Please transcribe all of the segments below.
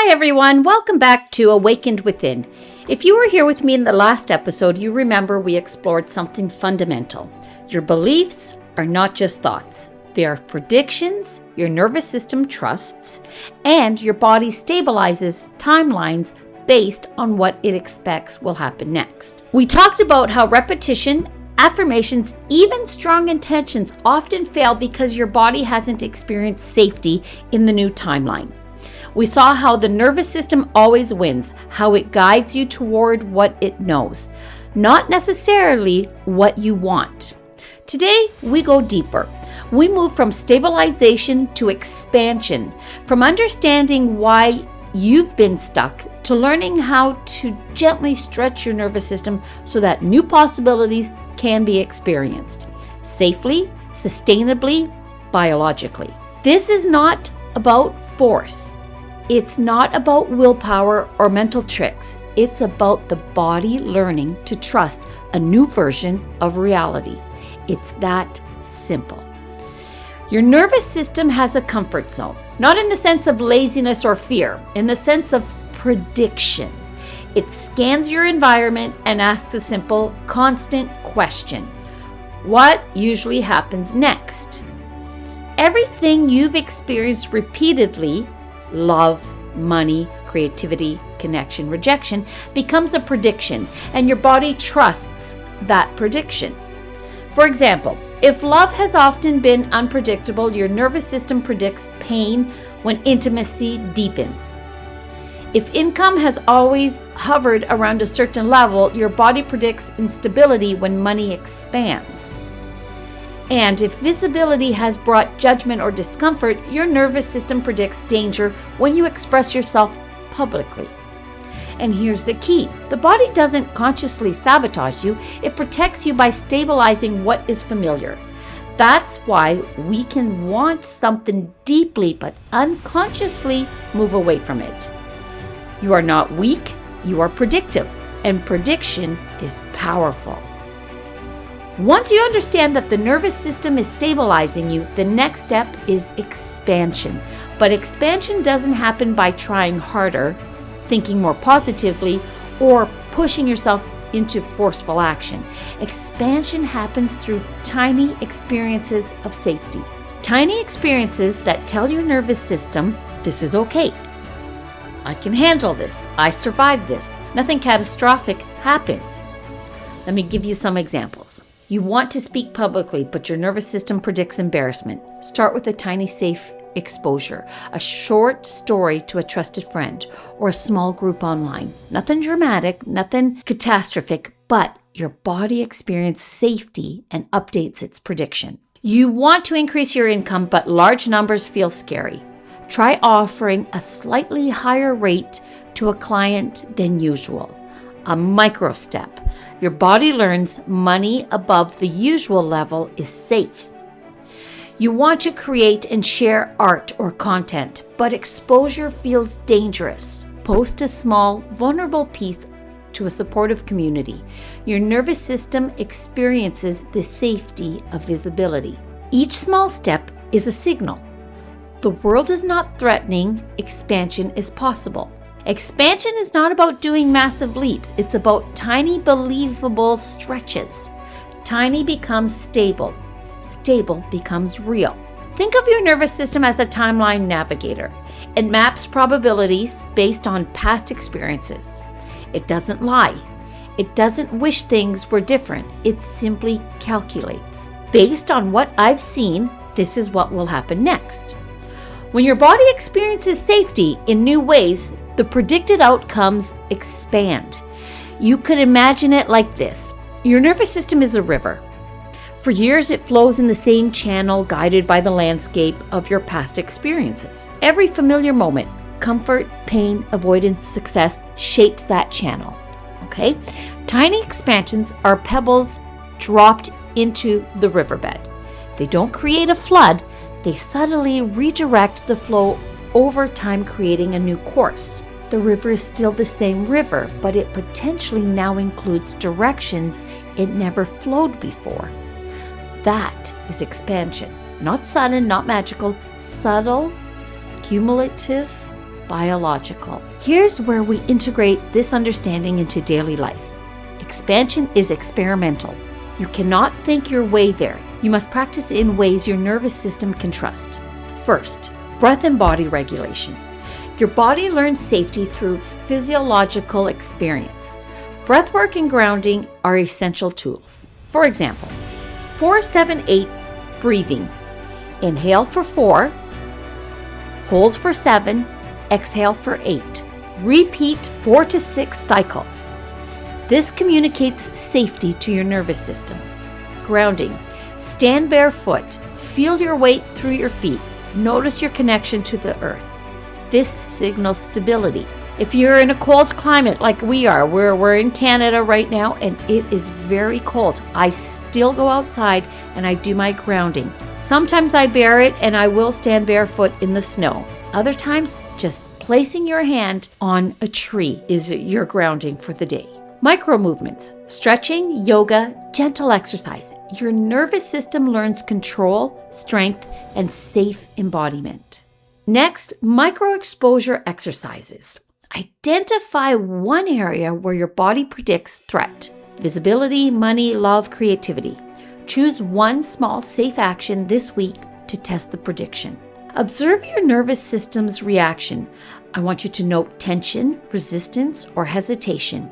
Hi everyone, welcome back to Awakened Within. If you were here with me in the last episode, you remember we explored something fundamental. Your beliefs are not just thoughts. They are predictions your nervous system trusts, and your body stabilizes timelines based on what it expects will happen next. We talked about how repetition, affirmations, even strong intentions often fail because your body hasn't experienced safety in the new timeline. We saw how the nervous system always wins, how it guides you toward what it knows, not necessarily what you want. Today, we go deeper. We move from stabilization to expansion, from understanding why you've been stuck to learning how to gently stretch your nervous system so that new possibilities can be experienced safely, sustainably, biologically. This is not about force. It's not about willpower or mental tricks. It's about the body learning to trust a new version of reality. It's that simple. Your nervous system has a comfort zone, not in the sense of laziness or fear, in the sense of prediction. It scans your environment and asks a simple, constant question. What usually happens next? Everything you've experienced repeatedly, love, money, creativity, connection, rejection, becomes a prediction, and your body trusts that prediction. For example, if love has often been unpredictable, your nervous system predicts pain when intimacy deepens. If income has always hovered around a certain level, your body predicts instability when money expands. And if visibility has brought judgment or discomfort, your nervous system predicts danger when you express yourself publicly. And here's the key. The body doesn't consciously sabotage you. It protects you by stabilizing what is familiar. That's why we can want something deeply but unconsciously move away from it. You are not weak, you are predictive, and prediction is powerful. Once you understand that the nervous system is stabilizing you, the next step is expansion. But expansion doesn't happen by trying harder, thinking more positively, or pushing yourself into forceful action. Expansion happens through tiny experiences of safety. Tiny experiences that tell your nervous system, this is okay. I can handle this. I survived this. Nothing catastrophic happens. Let me give you some examples. You want to speak publicly, but your nervous system predicts embarrassment. Start with a tiny safe exposure, a short story to a trusted friend, or a small group online. Nothing dramatic, nothing catastrophic, but your body experiences safety and updates its prediction. You want to increase your income, but large numbers feel scary. Try offering a slightly higher rate to a client than usual. A micro step. Your body learns money above the usual level is safe. You want to create and share art or content, but exposure feels dangerous. Post a small, vulnerable piece to a supportive community. Your nervous system experiences the safety of visibility. Each small step is a signal. The world is not threatening, expansion is possible. Expansion is not about doing massive leaps. It's about tiny, believable stretches. Tiny becomes stable. Stable becomes real. Think of your nervous system as a timeline navigator. It maps probabilities based on past experiences. It doesn't lie. It doesn't wish things were different. It simply calculates. Based on what I've seen, this is what will happen next. When your body experiences safety in new ways, the predicted outcomes expand. You could imagine it like this. Your nervous system is a river. For years, it flows in the same channel guided by the landscape of your past experiences. Every familiar moment, comfort, pain, avoidance, success, shapes that channel. Okay? Tiny expansions are pebbles dropped into the riverbed. They don't create a flood. They subtly redirect the flow over time, creating a new course. The river is still the same river, but it potentially now includes directions it never flowed before. That is expansion. Not sudden, not magical, subtle, cumulative, biological. Here's where we integrate this understanding into daily life. Expansion is experimental. You cannot think your way there. You must practice in ways your nervous system can trust. First, breath and body regulation. Your body learns safety through physiological experience. Breathwork and grounding are essential tools. For example, 4-7-8 breathing. Inhale for 4, hold for 7, exhale for 8. Repeat 4 to 6 cycles. This communicates safety to your nervous system. Grounding. Stand barefoot. Feel your weight through your feet. Notice your connection to the earth. This signals stability. If you're in a cold climate like we are, we're in Canada right now and it is very cold, I still go outside and I do my grounding. Sometimes I bear it and I will stand barefoot in the snow. Other times, just placing your hand on a tree is your grounding for the day. Micro movements, stretching, yoga, gentle exercise. Your nervous system learns control, strength, and safe embodiment. Next, micro exposure exercises. Identify one area where your body predicts threat. Visibility, money, love, creativity. Choose one small safe action this week to test the prediction. Observe your nervous system's reaction. I want you to note tension, resistance, or hesitation,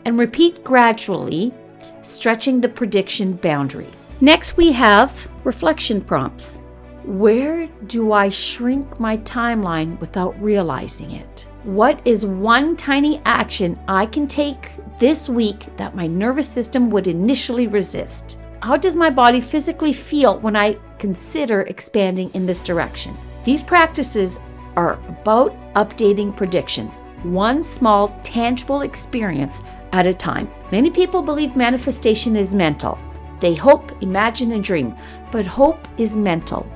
and repeat gradually, stretching the prediction boundary. Next, we have reflection prompts. Where do I shrink my timeline without realizing it? What is one tiny action I can take this week that my nervous system would initially resist? How does my body physically feel when I consider expanding in this direction? These practices are about updating predictions, one small, tangible experience at a time. Many people believe manifestation is mental. They hope, imagine, and dream, but hope is mental.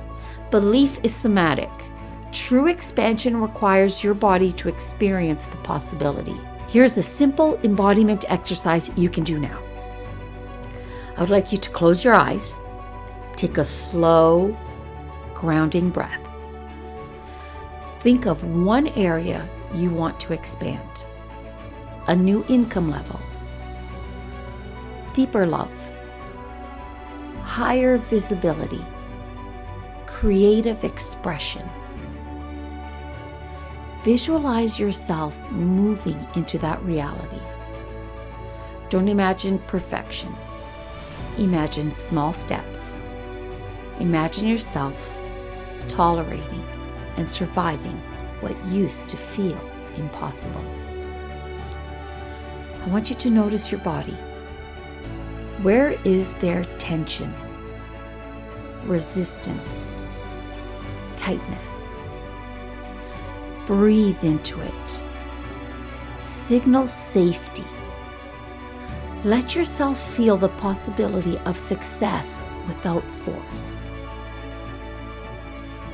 Belief is somatic. True expansion requires your body to experience the possibility. Here's a simple embodiment exercise you can do now. I would like you to close your eyes, take a slow, grounding breath. Think of one area you want to expand. A new income level, deeper love, higher visibility, creative expression. Visualize yourself moving into that reality. Don't imagine perfection. Imagine small steps. Imagine yourself tolerating and surviving what used to feel impossible. I want you to notice your body. Where is there tension, resistance, tightness? Breathe into it. Signal safety. Let yourself feel the possibility of success without force.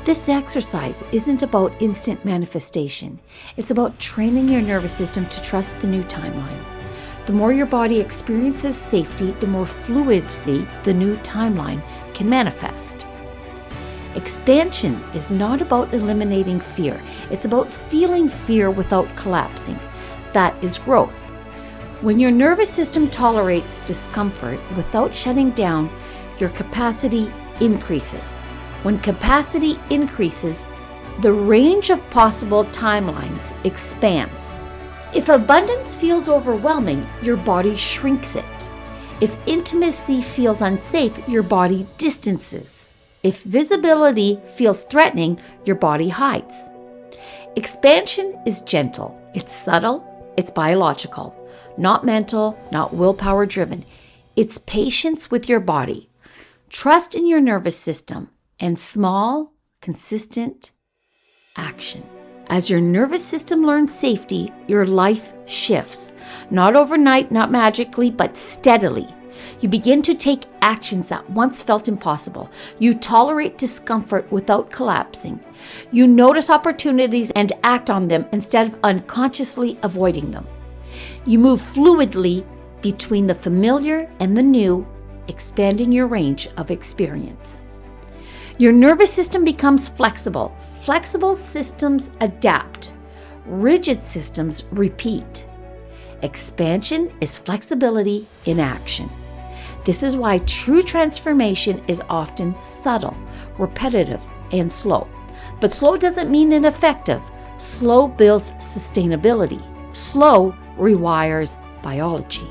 This exercise isn't about instant manifestation. It's about training your nervous system to trust the new timeline. The more your body experiences safety, the more fluidly the new timeline can manifest. Expansion is not about eliminating fear. It's about feeling fear without collapsing. That is growth. When your nervous system tolerates discomfort without shutting down, your capacity increases. When capacity increases, the range of possible timelines expands. If abundance feels overwhelming, your body shrinks it. If intimacy feels unsafe, your body distances. If visibility feels threatening, your body hides. Expansion is gentle. It's subtle. It's biological. Not mental, not willpower driven. It's patience with your body, trust in your nervous system, and small, consistent action. As your nervous system learns safety, your life shifts. Not overnight, not magically, but steadily. You begin to take actions that once felt impossible. You tolerate discomfort without collapsing. You notice opportunities and act on them instead of unconsciously avoiding them. You move fluidly between the familiar and the new, expanding your range of experience. Your nervous system becomes flexible. Flexible systems adapt. Rigid systems repeat. Expansion is flexibility in action. This is why true transformation is often subtle, repetitive, and slow. But slow doesn't mean ineffective. Slow builds sustainability. Slow rewires biology.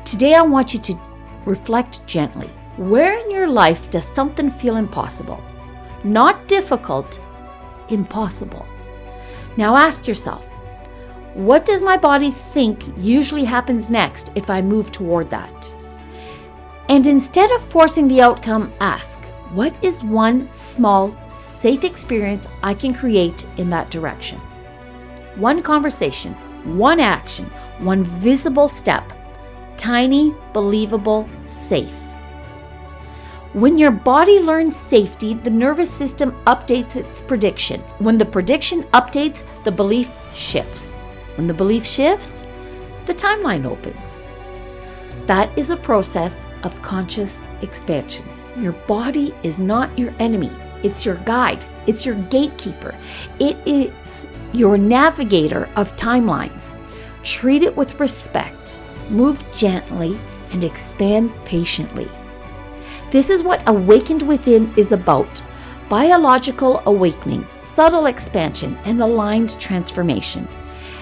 Today, I want you to reflect gently. Where in your life does something feel impossible? Not difficult, impossible. Now ask yourself, what does my body think usually happens next if I move toward that? And instead of forcing the outcome, ask, what is one small, safe experience I can create in that direction? One conversation, one action, one visible step. Tiny, believable, safe. When your body learns safety, the nervous system updates its prediction. When the prediction updates, the belief shifts. When the belief shifts, the timeline opens. That is a process of conscious expansion. Your body is not your enemy. It's your guide. It's your gatekeeper. It is your navigator of timelines. Treat it with respect. Move gently and expand patiently. This is what Awakened Within is about. Biological awakening, subtle expansion, and aligned transformation.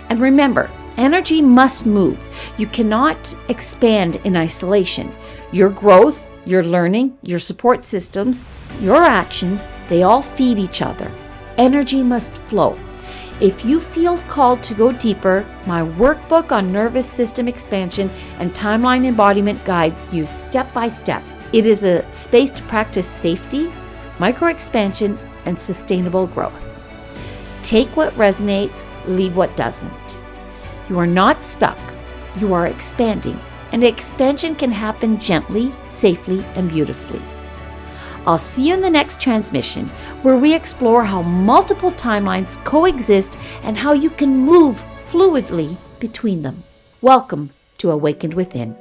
And remember, energy must move. You cannot expand in isolation. Your growth, your learning, your support systems, your actions, they all feed each other. Energy must flow. If you feel called to go deeper, my workbook on nervous system expansion and timeline embodiment guides you step by step. It is a space to practice safety, micro-expansion, and sustainable growth. Take what resonates, leave what doesn't. You are not stuck. You are expanding, and expansion can happen gently, safely, and beautifully. I'll see you in the next transmission, where we explore how multiple timelines coexist and how you can move fluidly between them. Welcome to Awakened Within.